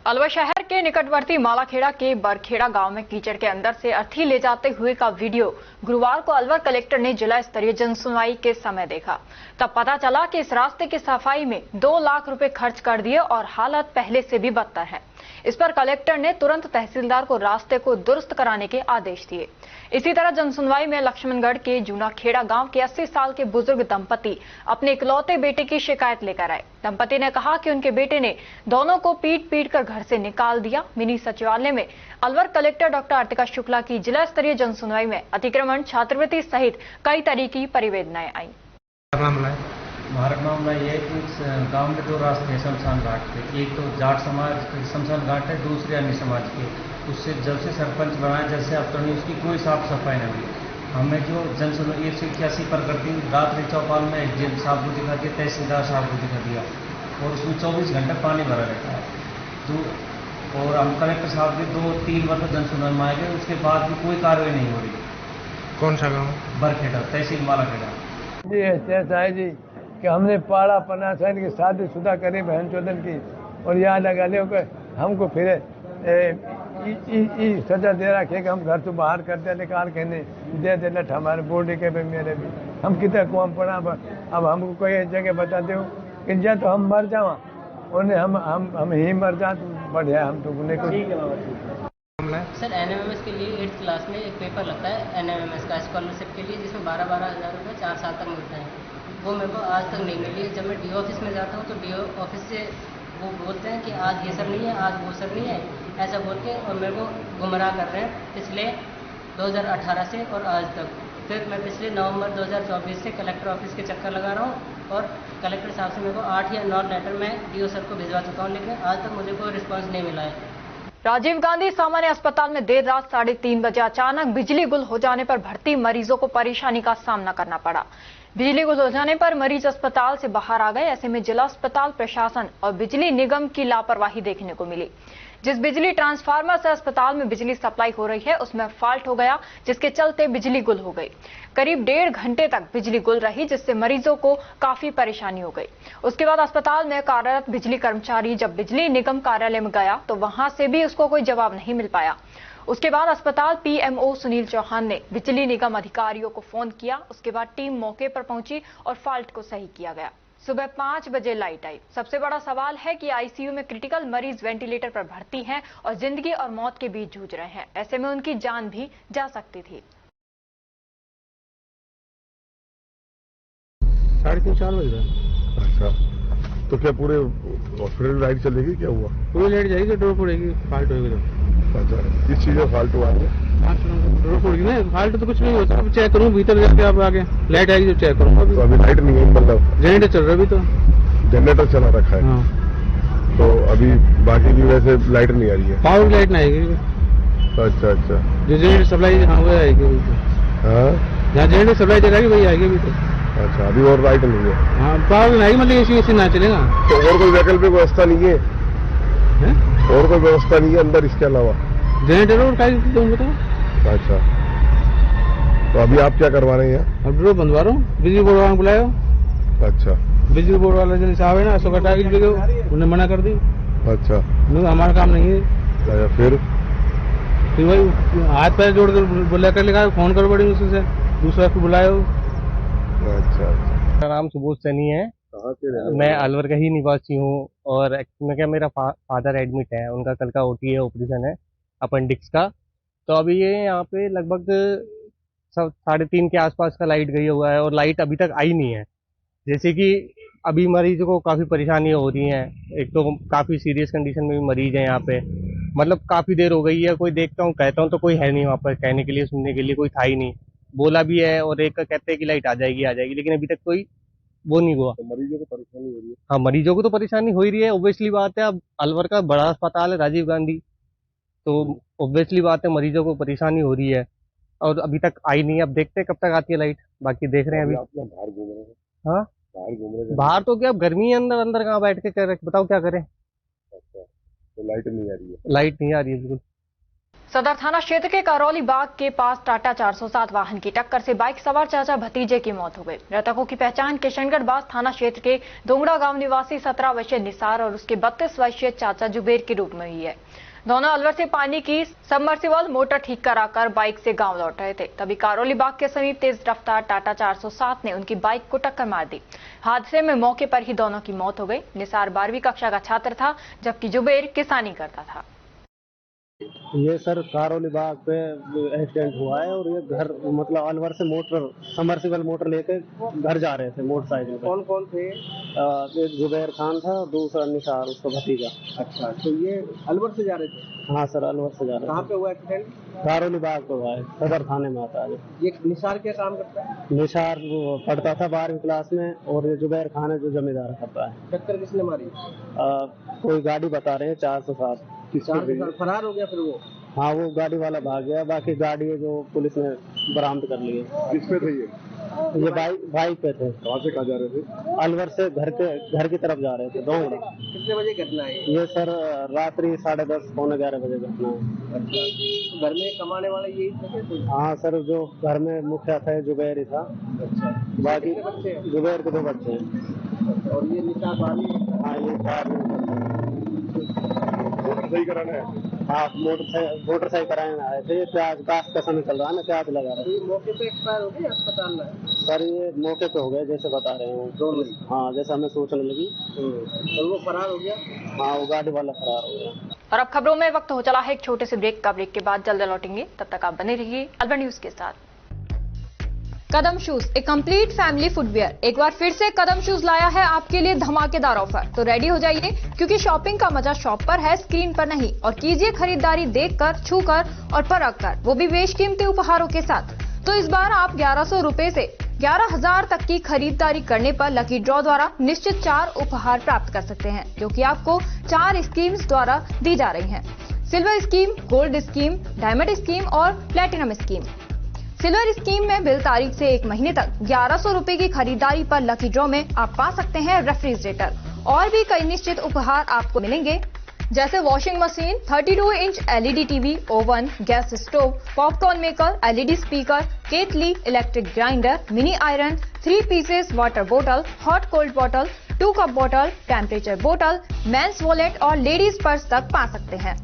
S1: अलवर शहर के निकटवर्ती मालाखेड़ा के बरखेड़ा गांव में कीचड़ के अंदर से अर्थी ले जाते हुए का वीडियो गुरुवार को अलवर कलेक्टर ने जिला स्तरीय जनसुनवाई के समय देखा। तब पता चला कि इस रास्ते की सफाई में 2 लाख रुपए खर्च कर दिए और हालत पहले से भी बदतर है। इस पर कलेक्टर ने तुरंत तहसीलदार को रास्ते को दुरुस्त कराने के आदेश दिए। इसी तरह जनसुनवाई में लक्ष्मणगढ़ के जूनाखेड़ा गांव के 80 साल के बुजुर्ग दंपति अपने इकलौते बेटे की शिकायत लेकर आए। दंपति ने कहा कि उनके बेटे ने दोनों को पीट कर घर से निकाल दिया। मिनी सचिवालय में अलवर कलेक्टर डॉक्टर आर्तिका शुक्ला की जिला स्तरीय जनसुनवाई में अतिक्रमण, छात्रवृत्ति सहित कई तरह की परिवेदनाएं आई।
S10: हमारा मामला ये है कि इस गांव में 2 रास्ते हैं शमशान घाट के। एक तो जाट समाज शमशान घाट है, दूसरे अन्य समाज के। उससे जब से सरपंच बनाया जब से अब तक उसकी कोई साफ सफाई नहीं हुई। हमें जो जनसुनवाई 181 पर करती रात्रि चौपाल में एसडीएम साहब को दिखा दिया, तहसीलदार साहब को दिखा दिया और उसमें 24 घंटे पानी भरा रहता है। तो और हम कलेक्टर साहब के 2-3 बार जनसुनवाई में आए गए, उसके बाद भी कोई कार्रवाई नहीं हो रही।
S11: कौन सा गाँव?
S10: बरखेड़ा, तहसील मालाखेड़ा।
S11: जी ऐसा है जी कि हमने पाड़ा पन्ना सैन की शादीशुदा करी बहन चौधन की और यहाँ लगा ले हमको फिर सजा दे रखे कि हम घर से बाहर करते निकाल के नहीं दे दे लठ हमारे बॉडी के भी मेरे भी हम कितना कौन पड़ा। अब हमको कोई जगह बता दो कि जा तो हम मर जावा उन्हें हम ही मर जा तो बढ़िया हम तो उन्हें को।
S12: सर एनएमएमएस के लिए 8th क्लास में एक पेपर लगता है एनएमएमएस का स्कॉलरशिप के लिए, जिसमें 12,000 रुपये 4 साल तक मिलते हैं। वो मेरे को आज तक नहीं मिली है। जब मैं डीओ ऑफिस में जाता हूँ तो डीओ ऑफिस से वो बोलते हैं कि आज ये सब नहीं है, आज वो सब नहीं है, ऐसा बोल के और मेरे को गुमराह कर रहे हैं पिछले 2018 से और आज तक। फिर मैं पिछले नवंबर 2024 से कलेक्टर ऑफिस के चक्कर लगा रहा हूँ और कलेक्टर साहब से मेरे को 8 या 9 लेटर मैं डीओ सर को भिजवा चुका हूँ, लेकिन आज तक मुझे कोई रिस्पॉन्स नहीं मिला है।
S1: राजीव गांधी सामान्य अस्पताल में देर रात 3:30 बजे अचानक बिजली गुल हो जाने पर भर्ती मरीजों को परेशानी का सामना करना पड़ा। बिजली गुल हो जाने पर मरीज अस्पताल से बाहर आ गए। ऐसे में जिला अस्पताल प्रशासन और बिजली निगम की लापरवाही देखने को मिली। जिस बिजली ट्रांसफार्मर से अस्पताल में बिजली सप्लाई हो रही है उसमें फॉल्ट हो गया, जिसके चलते बिजली गुल हो गई। करीब 1.5 घंटे तक बिजली गुल रही, जिससे मरीजों को काफी परेशानी हो गई। उसके बाद अस्पताल में कार्यरत बिजली कर्मचारी जब बिजली निगम कार्यालय में गया तो वहां से भी उसको कोई जवाब नहीं मिल पाया। उसके बाद अस्पताल पीएमओ सुनील चौहान ने बिजली निगम अधिकारियों को फोन किया। उसके बाद टीम मौके पर पहुंची और फॉल्ट को सही किया गया। सुबह 5 बजे लाइट आई। सबसे बड़ा सवाल है कि आईसीयू में क्रिटिकल मरीज वेंटिलेटर पर भर्ती हैं और जिंदगी और मौत के बीच जूझ रहे हैं। ऐसे में उनकी जान भी जा सकती थी।
S11: 3:30-4 बजे।
S13: अच्छा, तो क्या पूरे हॉस्पिटल लाइट चलेगी? क्या हुआ?
S11: पूरी लाइट जाएगी, ड्रॉप पड़ेगी, फॉल्ट होगी तो।
S13: अच्छा, किस चीज़ में फॉल्ट हुआ है?
S11: ड्रॉप पड़ेगी ना, फॉल्ट तो कुछ नहीं होता। अब चेक करूँ भीतर जाके, आप आगे लाइट आएगी तो चेक करूँगा।
S13: तो अभी लाइट नहीं है, मतलब
S11: जनरेटर चल रहा है अभी तो।
S13: जनरेटर चला रखा है।
S11: हाँ।
S13: तो अभी बाकी की वजह से लाइट नहीं आ रही है?
S11: पावर की लाइट नहीं आएगी।
S13: अच्छा अच्छा,
S11: जो जनरेटर सप्लाई हाँ वो आएगी।
S13: हाँ,
S11: जहाँ जनरेटर सप्लाई चलाएगी वही आएगी अभी तो।
S13: अच्छा, अभी और लाइट नहीं है?
S11: हाँ, पावर नहीं आएगी, मतलब ऐसी ना चलेगा।
S13: तो और कोई वैकल्पिक व्यवस्था नहीं है? और कोई व्यवस्था नहीं है अंदर इसके अलावा?
S11: जनरेटर और क्या तुम बताओ।
S13: अच्छा, तो अभी आप क्या करवा रहे हैं?
S11: अब ड्रॉप बंधवा रहा हूँ, बिजली बोर्ड वाला बुलाया।
S13: अच्छा,
S11: बिजली बोर्ड वाला जो साहब है ना, अशोक अटारी उन्होंने मना कर दी।
S13: अच्छा,
S11: हमारा काम नहीं है।
S13: अच्छा, फिर
S11: वही हाथ पैर जोड़ कर बुला कर लिखा, फोन कर पड़ी उससे दूसरा को बुलाया।
S13: अच्छा,
S14: मेरा नाम सुबोध सैनी है। मैं अलवर का ही निवासी हूँ और मैं क्या मेरा फादर एडमिट है, उनका कल का ओटी है, ऑपरेशन है अपेंडिक्स का। तो अभी ये यहाँ पे लगभग 3:30 के आसपास का लाइट गई हुआ है और लाइट अभी तक आई नहीं है। जैसे कि अभी मरीजों को काफ़ी परेशानी हो रही है। एक तो काफ़ी सीरियस कंडीशन में भी मरीज है यहाँ पे, मतलब काफ़ी देर हो गई है। कोई देखता हूँ कहता हूँ तो कोई है नहीं वहाँ पर कहने के लिए, सुनने के लिए कोई था ही नहीं। बोला भी है और एक कहते हैं कि लाइट आ जाएगी, लेकिन अभी तक कोई वो नहीं हुआ।
S13: तो मरीजों को परेशानी हो रही है?
S14: हाँ, मरीजों को तो परेशानी हो ही रही है, ऑब्वियसली बात है। अब अलवर का बड़ा अस्पताल है राजीव गांधी, तो ऑब्वियसली बात है मरीजों को परेशानी हो रही है और अभी तक आई नहीं है। अब देखते हैं कब तक आती है लाइट, बाकी देख रहे हैं। अभी
S13: बाहर घूम रहे हैं?
S14: हाँ,
S13: बाहर घूम रहे हैं।
S14: बाहर तो क्या, गर्मी है, अंदर अंदर कहाँ बैठ के बताओ क्या करें।
S13: अच्छा, तो लाइट नहीं आ रही है?
S14: लाइट नहीं आ रही है बिल्कुल।
S1: सदर थाना क्षेत्र के करौली बाग के पास टाटा 407 वाहन की टक्कर से बाइक सवार चाचा भतीजे की मौत हो गई। मृतकों की पहचान किशनगढ़ बास थाना क्षेत्र के दोंगड़ा गांव निवासी 17 वर्षीय निसार और उसके 32 वर्षीय चाचा जुबेर के रूप में हुई है। दोनों अलवर से पानी की सबमर्सिबल मोटर ठीक कराकर बाइक से गांव लौट रहे थे, तभी करौली बाग के समीप तेज रफ्तार टाटा 407 ने उनकी बाइक को टक्कर मार दी। हादसे में मौके पर ही दोनों की मौत हो गई। निसार 12वीं कक्षा का छात्र था, जबकि जुबेर किसानी करता था।
S15: ये सर करौली बाग पे एक्सीडेंट हुआ है और ये घर मतलब अलवर से मोटर सबमर्सिबल मोटर लेके घर जा रहे थे मोटरसाइकिल पे।
S14: कौन कौन थे?
S15: एक जुबैर खान था, दूसरा निसार उसका भतीजा।
S14: अच्छा, तो ये अलवर से जा रहे थे?
S15: हाँ सर, अलवर से जा रहे थे।
S14: कहाँ पे हुआ एक्सीडेंट?
S15: करौली बाग पे हुआ है, सदर थाने में आता है।
S14: ये निसार क्या काम करता है?
S15: निसार वो पढ़ता था 12वीं क्लास में और ये जुबैर खान है जो जमींदार करता है।
S14: टक्कर किसने मारी?
S15: कोई गाड़ी बता रहे हैं 407
S14: फरार हो गया फिर वो?
S15: हाँ, वो गाड़ी वाला भाग गया, बाकी गाड़ी है जो पुलिस ने बरामद कर ली है।
S13: किस पे थे
S15: ये बाइक पे थे।
S13: कहाँ से कहाँ जा रहे थे?
S15: अलवर से घर की तरफ जा रहे थे, दोंगड़ा।
S14: कितने बजे घटना है
S15: ये सर रात्रि 10:30 पौने 11 बजे घटना है।
S14: अच्छा, घर में कमाने वाले यही थे?
S15: हाँ सर, जो घर में मुखिया था जुबैर ही था।
S14: अच्छा,
S15: बाकी
S14: बच्चे?
S15: जुबैर के 2 बच्चे हैं।
S14: और ये निसार बाली?
S15: हाँ, ये 4
S13: सही कराना है।
S15: हाँ, मोटर सही कराने आए थे। प्याज काश का समय चल रहा है ना, प्याज लगा रहे थे।
S14: मौके पे एक्सपायर हो गए अस्पताल में?
S15: सर ये मौके पे हो गए जैसे बता रहे हैं। हाँ, जैसे हमें सोचने लगी।
S14: और वो फरार हो गया?
S15: हाँ, वो गाड़ी वाला फरार हो गया।
S1: और अब खबरों में वक्त हो चला है एक छोटे से ब्रेक का। ब्रेक के बाद जल्द लौटेंगे, तब तक आप बने रहिए अलवर न्यूज के साथ। कदम शूज, एक कंप्लीट फैमिली फुटवियर, एक बार फिर से कदम शूज लाया है आपके लिए धमाकेदार ऑफर। तो रेडी हो जाइए, क्योंकि शॉपिंग का मजा शॉप पर है, स्क्रीन पर नहीं। और कीजिए खरीदारी देखकर, छूकर और परख कर, वो भी बेशकीमती उपहारों के साथ। तो इस बार आप 1100 रुपए से 11,000 तक की खरीदारी करने पर लकी ड्रॉ द्वारा निश्चित 4 उपहार प्राप्त कर सकते हैं, जो कि आपको 4 स्कीम्स द्वारा दी जा रही हैं। Silver scheme, gold scheme, diamond scheme और प्लेटिनम स्कीम। सिल्वर स्कीम में बिल तारीख से 1 महीने तक 1100 रुपए की खरीदारी पर लकी ड्रॉ में आप पा सकते हैं रेफ्रिजरेटर और भी कई निश्चित उपहार आपको मिलेंगे, जैसे washing machine, 32 inch LED TV, oven, gas stove, popcorn maker, LED speaker, kettle, electric grinder, mini iron, 3 pieces water बोतल, हॉट कोल्ड बोतल, 2 कप बोतल, टेम्परेचर बोतल, मेंस वॉलेट और लेडीज पर्स तक पा सकते हैं।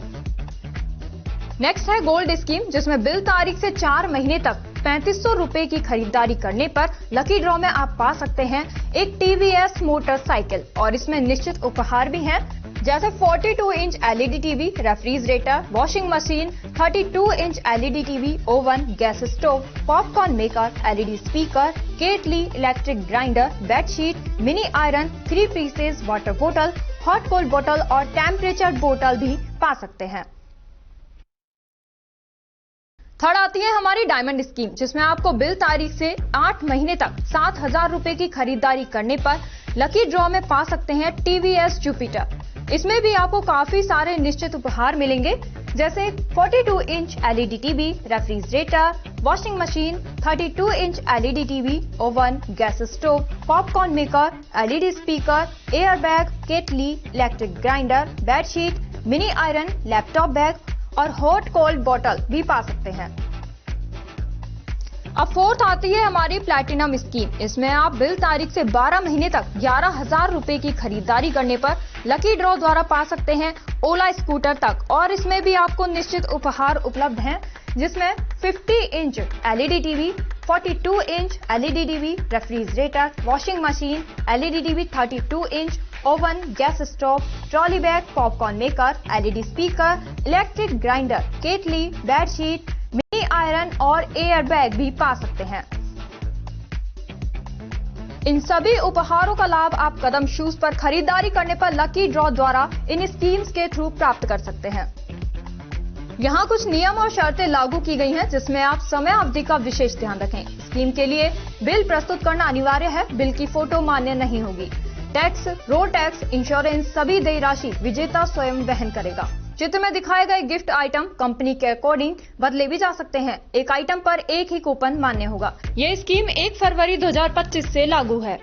S1: नेक्स्ट है गोल्ड स्कीम, जिसमें बिल तारीख से 4 महीने तक 3500 रुपए की खरीदारी करने पर लकी ड्रॉ में आप पा सकते हैं एक TVS मोटरसाइकिल और इसमें निश्चित उपहार भी हैं, जैसे 42 inch LED TV, refrigerator, washing machine, 32 inch LED TV, oven, gas stove, popcorn maker, LED speaker, kettle, electric grinder, bedsheet, mini iron, 3 pieces water बोतल, हॉट कोल्ड बोतल और टेम्परेचर बोतल भी पा सकते हैं। थर्ड आती है हमारी डायमंड स्कीम, जिसमें आपको बिल तारीख से 8 महीने तक 7,000 रुपए की खरीदारी करने पर लकी ड्रॉ में पा सकते हैं TVS जुपिटर। इसमें भी आपको काफी सारे निश्चित उपहार मिलेंगे, जैसे 42 inch LED TV, refrigerator, washing machine, 32 inch LED TV, oven, gas stove, popcorn maker, LED speaker, air bag, kettle, electric grinder, bedsheet, mini iron, laptop bag और हॉट कोल्ड बोतल भी पा सकते हैं। अब फोर्थ आती है हमारी प्लैटिनम स्कीम। इसमें आप बिल तारीख से 12 महीने तक 11,000 रुपए की खरीदारी करने पर लकी ड्रॉ द्वारा पा सकते हैं ओला स्कूटर तक और इसमें भी आपको निश्चित उपहार उपलब्ध हैं, जिसमें 50 inch LED TV, 42 inch LED TV, refrigerator, washing machine, LED TV, 32 inch, oven, gas stove, trolley bag, popcorn maker, LED speaker, electric grinder, kettle, bedsheet, mini iron और एयर बैग भी पा सकते हैं। इन सभी उपहारों का लाभ आप कदम शूज पर खरीदारी करने पर लकी ड्रॉ द्वारा इन स्कीम्स के थ्रू प्राप्त कर सकते हैं। यहाँ कुछ नियम और शर्तें लागू की गई हैं, जिसमें आप समय अवधि का विशेष ध्यान रखें। स्कीम के लिए बिल प्रस्तुत करना अनिवार्य है, बिल की फोटो मान्य नहीं होगी। टैक्स, रोड टैक्स, इंश्योरेंस सभी देय राशि विजेता स्वयं वहन करेगा। चित्र में दिखाए गए गिफ्ट आइटम कंपनी के अकॉर्डिंग बदले भी जा सकते हैं। एक आइटम पर एक ही कूपन मान्य होगा। ये स्कीम 1 फरवरी 2025 से लागू है।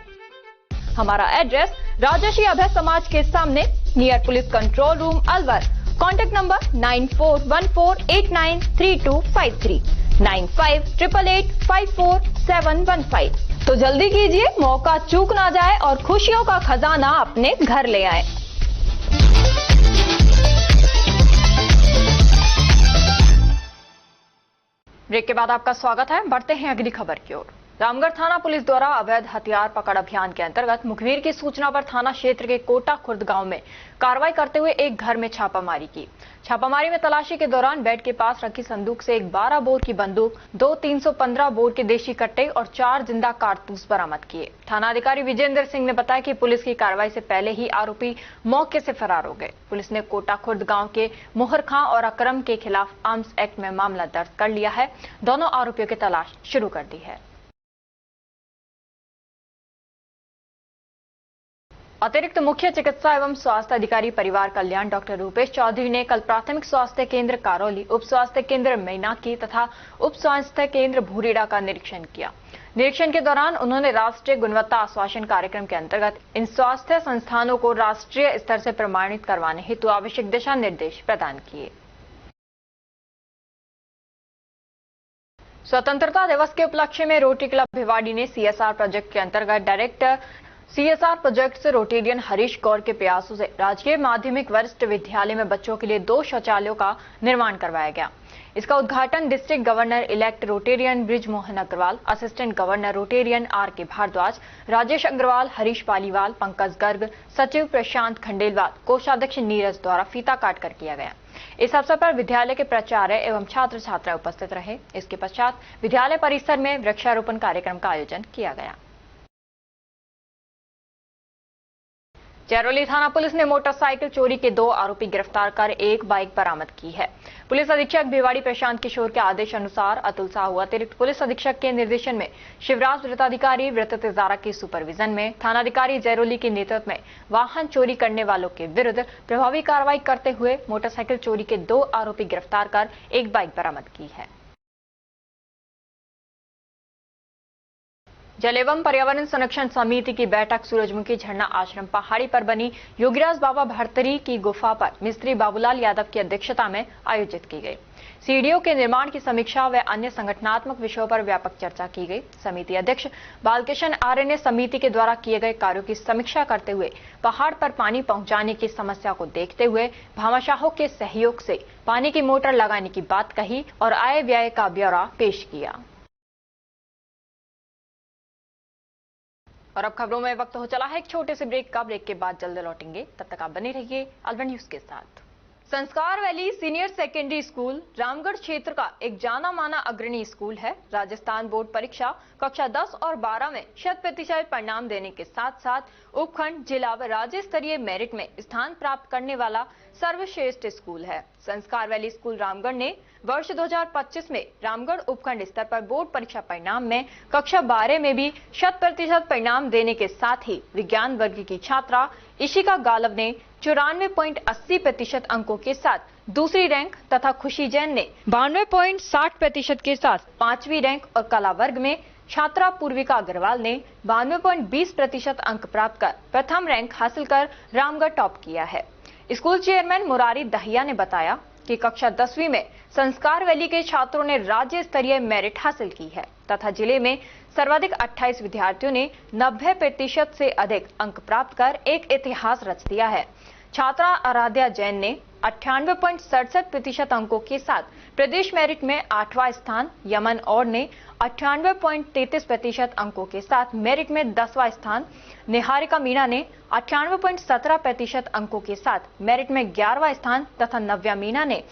S1: हमारा एड्रेस राजर्षि अभय समाज के सामने, near police control room Alwar. Contact number 9414893253, 9588854715। तो जल्दी कीजिए, मौका चूक ना जाए और खुशियों का खजाना अपने घर ले आए। ब्रेक के बाद आपका स्वागत है। बढ़ते हैं अगली खबर की ओर। रामगढ़ थाना पुलिस द्वारा अवैध हथियार पकड़ अभियान के अंतर्गत मुखबिर की सूचना पर थाना क्षेत्र के कोटा खुर्द गांव में कार्रवाई करते हुए एक घर में छापामारी की। छापामारी में तलाशी के दौरान बेड के पास रखी संदूक से एक 12 बोर की बंदूक, 2 315 बोर के देशी कट्टे और 4 जिंदा कारतूस बरामद किए। थानाधिकारी विजेंद्र सिंह ने बताया कि पुलिस की कार्रवाई से पहले ही आरोपी मौके से फरार हो गए। पुलिस ने कोटा खुर्द गांव के मोहर खां और अकरम के खिलाफ आर्म्स एक्ट में मामला दर्ज कर लिया है। दोनों आरोपियों की तलाश शुरू कर दी है। अतिरिक्त मुख्य चिकित्सा एवं स्वास्थ्य अधिकारी परिवार कल्याण डॉक्टर रूपेश चौधरी ने कल प्राथमिक स्वास्थ्य केंद्र करौली, उप स्वास्थ्य केंद्र मैनाकी तथा उप स्वास्थ्य केंद्र भूरेड़ा का निरीक्षण किया। निरीक्षण के दौरान उन्होंने राष्ट्रीय गुणवत्ता आश्वासन कार्यक्रम के अंतर्गत इन स्वास्थ्य संस्थानों को राष्ट्रीय स्तर से प्रमाणित करवाने हेतु आवश्यक दिशा निर्देश प्रदान किए। स्वतंत्रता दिवस के उपलक्ष्य में रोटरी क्लब भिवाड़ी ने सीएसआर प्रोजेक्ट के अंतर्गत डायरेक्टर सीएसआर प्रोजेक्ट से रोटेरियन हरीश गौर के प्रयासों से राजकीय माध्यमिक वरिष्ठ विद्यालय में बच्चों के लिए 2 शौचालयों का निर्माण करवाया गया। इसका उद्घाटन district governor elect Rotarian Brijmohan Agarwal, assistant governor Rotarian R K Bhardwaj, Rajesh Agarwal, Harish Paliwal, Pankaj Garg, सचिव प्रशांत खंडेलवाल, कोषाध्यक्ष नीरज द्वारा फीता काटकर किया गया। इस अवसर पर विद्यालय के प्राचार्य एवं छात्र छात्राएं उपस्थित रहे। इसके पश्चात विद्यालय परिसर में वृक्षारोपण कार्यक्रम का आयोजन किया गया। चरौली थाना पुलिस ने मोटरसाइकिल चोरी के 2 आरोपी गिरफ्तार कर एक बाइक बरामद की है। पुलिस अधीक्षक भिवाड़ी प्रशांत किशोर के आदेश अनुसार अतुल साहू अतिरिक्त पुलिस अधीक्षक के निर्देशन में शिवराज वृत्ताधिकारी वृत्त तिजारा की सुपरविजन में थानाधिकारी जयरोली के नेतृत्व में वाहन चोरी करने वालों के विरुद्ध प्रभावी कार्रवाई करते हुए मोटरसाइकिल चोरी के 2 आरोपी गिरफ्तार कर एक बाइक बरामद की है। जल एवं पर्यावरण संरक्षण समिति की बैठक सूरजमुखी झरना आश्रम पहाड़ी पर बनी योगीराज बाबा भरतरी की गुफा पर मिस्त्री बाबूलाल यादव की अध्यक्षता में आयोजित की गई। सीढ़ियों के निर्माण की समीक्षा व अन्य संगठनात्मक विषयों पर व्यापक चर्चा की गई। समिति अध्यक्ष बालकृष्ण आर्य ने समिति के द्वारा किए गए कार्यों की समीक्षा करते हुए पहाड़ पर पानी पहुंचाने की समस्या को देखते हुए भामाशाहों के सहयोग से पानी की मोटर लगाने की बात कही और आय व्यय का ब्यौरा पेश किया। और अब खबरों में वक्त हो चला है एक छोटे से ब्रेक का। ब्रेक के बाद जल्द लौटेंगे, तब तक आप बने रहिए अलवर न्यूज के साथ। संस्कार valley senior secondary school Ramgarh क्षेत्र का एक जाना माना अग्रणी स्कूल है। राजस्थान बोर्ड परीक्षा कक्षा 10 और 12 में 100% परिणाम देने के साथ साथ उपखंड, जिला व राज्य स्तरीय मेरिट में स्थान प्राप्त करने वाला सर्वश्रेष्ठ स्कूल है। संस्कार वैली स्कूल रामगढ़ ने वर्ष 2025 में रामगढ़ उपखंड स्तर पर बोर्ड परीक्षा परिणाम में कक्षा 12 में भी 100% परिणाम देने के साथ ही विज्ञान वर्ग की छात्रा इशिका गालव ने 94.80% अंकों के साथ दूसरी रैंक तथा खुशी जैन ने 92.60% के साथ 5वीं रैंक और कला वर्ग में छात्रा पूर्विका अग्रवाल ने 92.20% अंक प्राप्त कर प्रथम रैंक हासिल कर रामगढ़ टॉप किया है। स्कूल चेयरमैन मुरारी दहिया ने बताया कि कक्षा 10वीं में संस्कार वैली के छात्रों ने राज्य स्तरीय मेरिट हासिल की है तथा जिले में सर्वाधिक 28 विद्यार्थियों ने 90% से अधिक अंक प्राप्त कर एक इतिहास रच दिया है। छात्रा आराध्या जैन ने 98.67% अंकों के साथ प्रदेश मेरिट में 8वां स्थान, यमन और ने 98.33% अंकों के साथ मेरिट में 10वां स्थान, निहारिका मीणा ने 98.17% अंकों के साथ मेरिट में 11वां स्थान तथा नव्या मीणा ने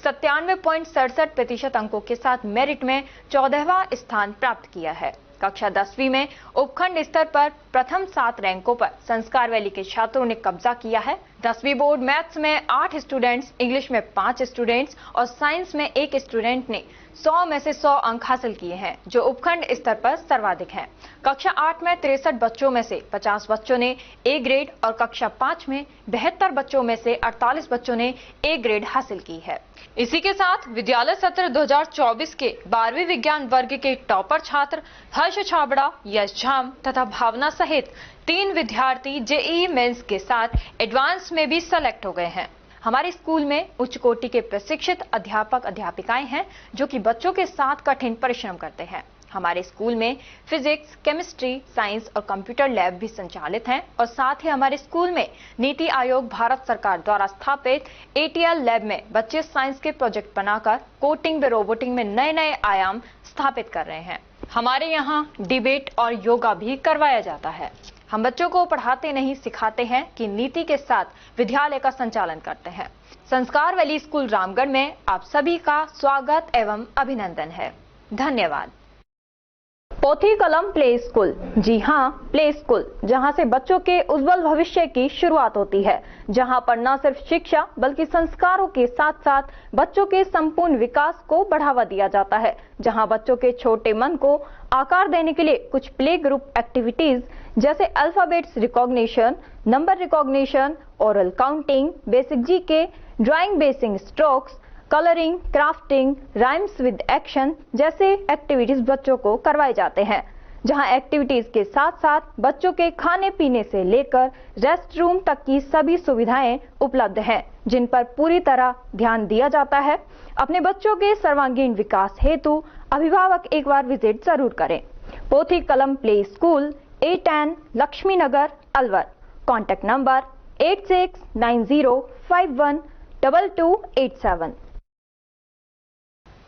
S1: 97.67% अंकों के साथ मेरिट में 14वां स्थान प्राप्त किया है। कक्षा 10वीं में उपखंड स्तर पर प्रथम 7 रैंकों पर संस्कार वैली के छात्रों ने कब्जा किया है। 10वीं बोर्ड मैथ्स में 8 स्टूडेंट्स, इंग्लिश में 5 स्टूडेंट्स और साइंस में 1 स्टूडेंट ने 100 में से 100 अंक हासिल किए हैं, जो उपखंड स्तर पर सर्वाधिक हैं। कक्षा 8 में 63 बच्चों में से 50 बच्चों ने ए ग्रेड और कक्षा 5 में 72 बच्चों में से 48 बच्चों ने ए ग्रेड हासिल की है। इसी के साथ विद्यालय सत्र 2024 के 12वीं विज्ञान वर्ग के टॉपर छात्र हर्ष छाबड़ा, यश झाम तथा भावना सहित 3 विद्यार्थी जेईई मेंस के साथ एडवांस में भी सेलेक्ट हो गए हैं। हमारे स्कूल में उच्च कोटि के प्रशिक्षित अध्यापक अध्यापिकाएं हैं जो कि बच्चों के साथ कठिन परिश्रम करते हैं। हमारे स्कूल में फिजिक्स, केमिस्ट्री, साइंस और कंप्यूटर लैब भी संचालित हैं और साथ ही हमारे स्कूल में नीति आयोग भारत सरकार द्वारा स्थापित ATL लैब में बच्चे साइंस के प्रोजेक्ट बनाकर कोडिंग व रोबोटिंग में नए नए आयाम स्थापित कर रहे हैं। हमारे यहाँ डिबेट और योगा भी करवाया जाता है। हम बच्चों को पढ़ाते नहीं सिखाते हैं कि नीति के साथ विद्यालय का संचालन करते हैं। संस्कार वैली स्कूल रामगढ़ में आप सभी का स्वागत एवं अभिनंदन है। धन्यवाद। पोथी कलम प्ले स्कूल, जी हाँ, प्ले स्कूल, जहां से बच्चों के उज्जवल भविष्य की शुरुआत होती है, जहां पर न सिर्फ शिक्षा बल्कि संस्कारों के साथ साथ बच्चों के संपूर्ण विकास को बढ़ावा दिया जाता है, जहां बच्चों के छोटे मन को आकार देने के लिए कुछ प्ले ग्रुप एक्टिविटीज जैसे alphabets recognition, number recognition, oral counting, basic GK, drawing basic strokes, colouring, crafting, rhymes with action जैसे एक्टिविटीज बच्चों को करवाए जाते हैं, जहां एक्टिविटीज के साथ साथ बच्चों के खाने पीने से लेकर रेस्ट रूम तक की सभी सुविधाएं उपलब्ध हैं, जिन पर पूरी तरह ध्यान दिया जाता है। अपने बच्चों के सर्वांगीण विकास हेतु अभिभावक एक बार विजिट जरूर करें। Pothi Kalam play school, A10 Lakshmi Nagar, Alwar. Contact number 8690512287।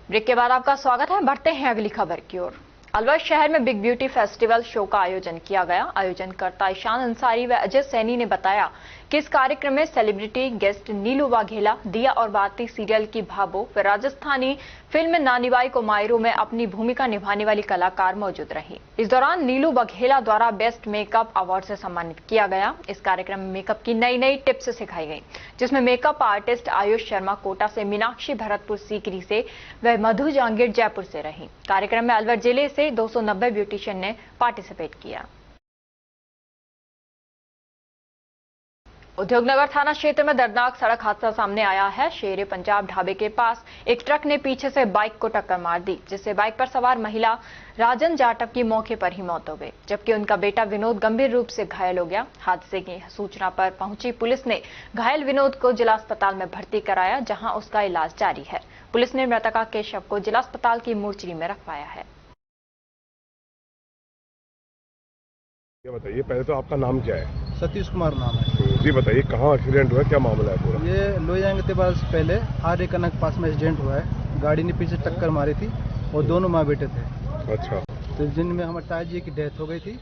S1: Break के बाद आपका स्वागत है। बढ़ते हैं अगली खबर की ओर। अलवर शहर में बिग ब्यूटी फेस्टिवल शो का आयोजन किया गया। आयोजनकर्ता ईशान अंसारी व अजय सैनी ने बताया कि इस कार्यक्रम में सेलिब्रिटी गेस्ट नीलू वाघेला, दिया और बाती सीरियल की भाबो व राजस्थानी फिल्म नानी बाई को मायरू में अपनी भूमिका निभाने वाली कलाकार मौजूद रही। इस दौरान नीलू वाघेला द्वारा बेस्ट मेकअप अवार्ड से सम्मानित किया गया। इस कार्यक्रम में मेकअप की नई नई टिप्स सिखाई गई, जिसमें मेकअप आर्टिस्ट आयुष शर्मा कोटा से, मीनाक्षी भरतपुर सीकरी से व मधु जांगीर जयपुर से रही। कार्यक्रम में अलवर जिले से 290 ब्यूटिशियन ने पार्टिसिपेट किया। उद्योगनगर थाना क्षेत्र में दर्दनाक सड़क हादसा सामने आया है। शेरे पंजाब ढाबे के पास एक ट्रक ने पीछे से बाइक को टक्कर मार दी, जिससे बाइक पर सवार महिला राजन जाटव की मौके पर ही मौत हो गई, जबकि उनका बेटा विनोद गंभीर रूप से घायल हो गया। हादसे की सूचना पर पहुंची पुलिस ने घायल विनोद को जिला अस्पताल में भर्ती कराया, जहां उसका इलाज जारी है। पुलिस ने मृतका के शव को जिला अस्पताल की मोर्चरी में रखवाया है।
S13: ये बताइए, पहले तो आपका नाम क्या है?
S16: सतीश कुमार नाम है।
S13: जी बताइए, कहाँ एक्सीडेंट हुआ, क्या मामला है पूरा?
S16: ये लोयांग के पास पहले आर्य कनक पास में एक्सीडेंट हुआ है। गाड़ी ने पीछे टक्कर मारी थी और दोनों माँ बेटे थे।
S13: अच्छा।
S16: तो जिनमें हमारे ताया जी की डेथ हो गई थी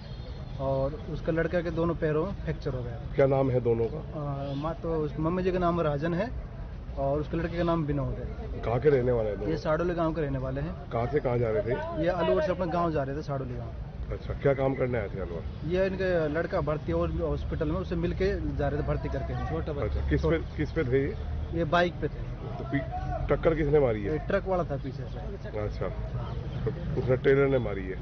S16: और उसका लड़का के दोनों पैरों में फ्रैक्चर हो गया।
S13: क्या नाम है दोनों का?
S16: माँ तो मम्मी जी का नाम राजन है और उसके लड़के का नाम विनोद है।
S13: कहाँ के रहने वाले हैं?
S16: ये साड़ोली गाँव के रहने वाले हैं।
S13: कहाँ से कहाँ जा रहे थे?
S16: ये अलवर से अपने गाँव जा रहे थे, साड़ोली गाँव।
S13: अच्छा, क्या काम करने आए थे अलवर?
S16: ये इनके लड़का भर्ती और हॉस्पिटल में उससे मिलके जा रहे थे, भर्ती करके। छोटा बच्चा।
S13: अच्छा, किस पे थे
S16: ये बाइक पे थे।
S13: तो टक्कर किसने मारी है?
S16: ट्रक वाला था पीछे से।
S13: अच्छा, तो उसने ट्रेलर ने मारी है।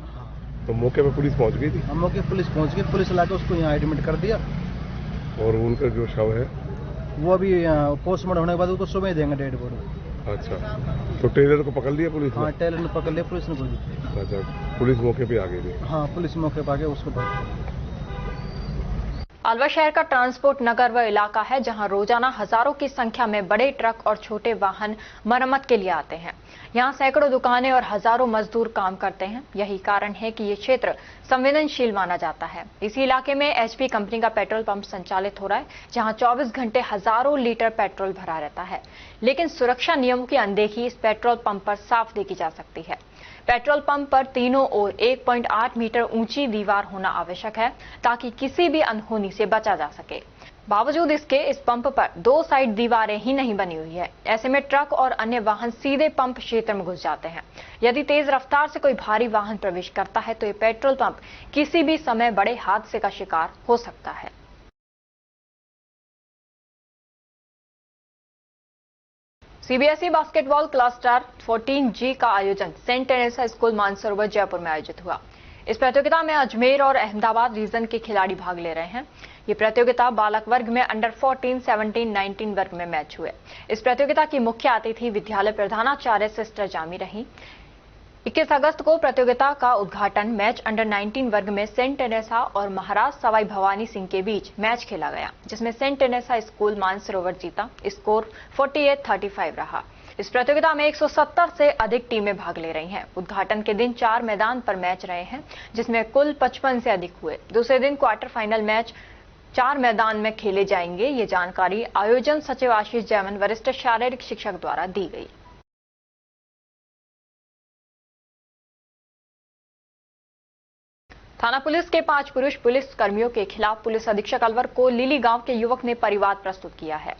S13: तो मौके पे पुलिस पहुंच गई थी?
S16: मौके पुलिस पहुंच गई, पुलिस लाके उसको यहाँ एडमिट कर दिया।
S13: और उनका जो शव है
S16: वो अभी पोस्टमार्टम होने के बाद उसको सुबह देंगे डेड बॉडी।
S13: अच्छा, तो टेलर को पकड़ लिया पुलिस ने?
S16: हाँ, टेलर ने पकड़ लिया पुलिस ने।
S13: अच्छा, पुलिस मौके पे आ गई थी?
S16: हाँ, पुलिस मौके पे आ गई, उसको पकड़।
S1: अलवर शहर का ट्रांसपोर्ट नगर व इलाका है, जहां रोजाना हजारों की संख्या में बड़े ट्रक और छोटे वाहन मरम्मत के लिए आते हैं। यहां सैकड़ों दुकानें और हजारों मजदूर काम करते हैं। यही कारण है कि ये क्षेत्र संवेदनशील माना जाता है। इसी इलाके में HP कंपनी का पेट्रोल पंप संचालित हो रहा है, जहां 24 घंटे हजारों लीटर पेट्रोल भरा रहता है। लेकिन सुरक्षा नियमों की अनदेखी इस पेट्रोल पंप पर साफ देखी जा सकती है। पेट्रोल पंप पर तीनों ओर 1.8 मीटर ऊंची दीवार होना आवश्यक है, ताकि किसी भी अनहोनी से बचा जा सके। बावजूद इसके इस पंप पर 2 साइड दीवारें ही नहीं बनी हुई है। ऐसे में ट्रक और अन्य वाहन सीधे पंप क्षेत्र में घुस जाते हैं। यदि तेज रफ्तार से कोई भारी वाहन प्रवेश करता है तो ये पेट्रोल पंप किसी भी समय बड़े हादसे का शिकार हो सकता है। CBSE बास्केटबॉल क्लस्टर 14G का आयोजन Saint Teresa school Mansarovar Jaipur में आयोजित हुआ। इस प्रतियोगिता में अजमेर और अहमदाबाद रीजन के खिलाड़ी भाग ले रहे हैं। ये प्रतियोगिता बालक वर्ग में अंडर 14, 17, 19 वर्ग में मैच हुए। इस प्रतियोगिता की मुख्य अतिथि विद्यालय प्रधानाचार्य सिस्टर जामी रही। 21 अगस्त को प्रतियोगिता का उद्घाटन मैच अंडर 19 वर्ग में सेंट टेरेसा और महाराज सवाई भवानी सिंह के बीच मैच खेला गया, जिसमें सेंट टेरेसा स्कूल मानसरोवर जीता। स्कोर 48-35 रहा। इस प्रतियोगिता में 170 से अधिक टीमें भाग ले रही हैं। उद्घाटन के दिन 4 मैदान पर मैच रहे हैं, जिसमें कुल 55 से अधिक हुए। दूसरे दिन क्वार्टर फाइनल मैच 4 मैदान में खेले जाएंगे। ये जानकारी आयोजन सचिव आशीष जैमन, वरिष्ठ शारीरिक शिक्षक द्वारा दी गई। थाना पुलिस के 5 पुरुष पुलिस कर्मियों के खिलाफ पुलिस अधीक्षक अलवर को लीली गांव के युवक ने परिवाद प्रस्तुत किया है।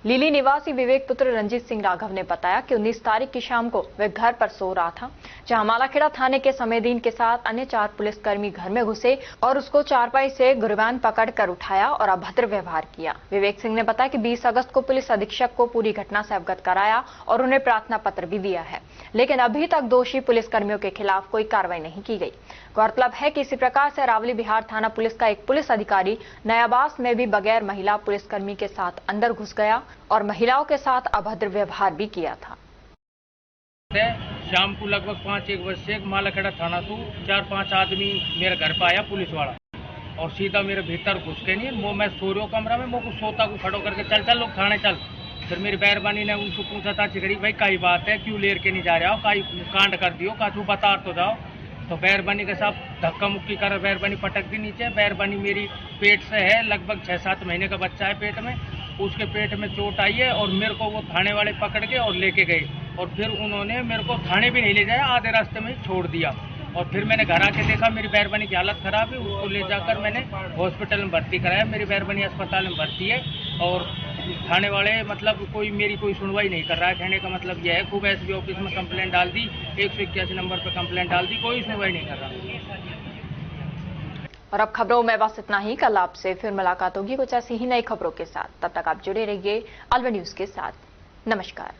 S1: लीली निवासी विवेक पुत्र रंजीत सिंह राघव ने बताया कि 19 तारीख की शाम को वह घर पर सो रहा था, जहां मालाखेड़ा थाने के समयदीन के साथ अन्य 4 पुलिसकर्मी घर में घुसे और उसको चारपाई से गिरबान पकड़कर उठाया और अभद्र व्यवहार किया। विवेक सिंह ने बताया कि 20 अगस्त को पुलिस अधीक्षक को पूरी घटना से अवगत कराया और उन्हें प्रार्थना पत्र भी दिया है, लेकिन अभी तक दोषी पुलिसकर्मियों के खिलाफ कोई कार्रवाई नहीं की गई। गौरतलब है कि इसी प्रकार से अरावली बिहार थाना पुलिस का एक पुलिस अधिकारी नयाबास में भी बगैर महिला पुलिसकर्मी के साथ अंदर घुस गया और महिलाओं के साथ अभद्र व्यवहार भी किया था।
S17: शाम को लगभग 5-1 बजे से मालाखेड़ा थाना से 4-5 आदमी मेरे घर पे आया पुलिस वाला और सीधा मेरे भीतर घुस के नहीं, वो मैं सो रहा कमरा में, वो सोता को खड़ो करके चल लोग थाने चल। फिर मेरी बैरबानी ने उनको पूछा था चिकड़ी भाई कई बात है, क्यों लेर के नहीं जा रहे हो, कई कांड कर दियो, का तू बता तो जाओ। तो बैरबानी के साथ धक्का मुक्की कर बैरबानी पटक दी नीचे। बैरबानी मेरी पेट से है, लगभग 6-7 महीने का बच्चा है पेट में, उसके पेट में चोट आई है और मेरे को वो थाने वाले पकड़ के और लेके गए और फिर उन्होंने मेरे को थाने भी नहीं ले जाया, आधे रास्ते में ही छोड़ दिया। और फिर मैंने घर आके देखा मेरी बैरबानी की हालत खराब है, उसको ले जाकर मैंने हॉस्पिटल में भर्ती कराया। मेरी बैरबानी अस्पताल में भर्ती है और थाने वाले मतलब मेरी कोई सुनवाई नहीं कर रहा है। कहने का मतलब यह है, खूब एसपी ऑफिस में कंप्लेंट डाल दी, 181 नंबर पर कंप्लेंट डाल दी, कोई सुनवाई नहीं कर रहा।
S1: और अब खबरों में बस इतना ही। कल आपसे फिर मुलाकात होगी कुछ ऐसी ही नई खबरों के साथ। तब तक आप जुड़े रहिए अलवर न्यूज के साथ। नमस्कार।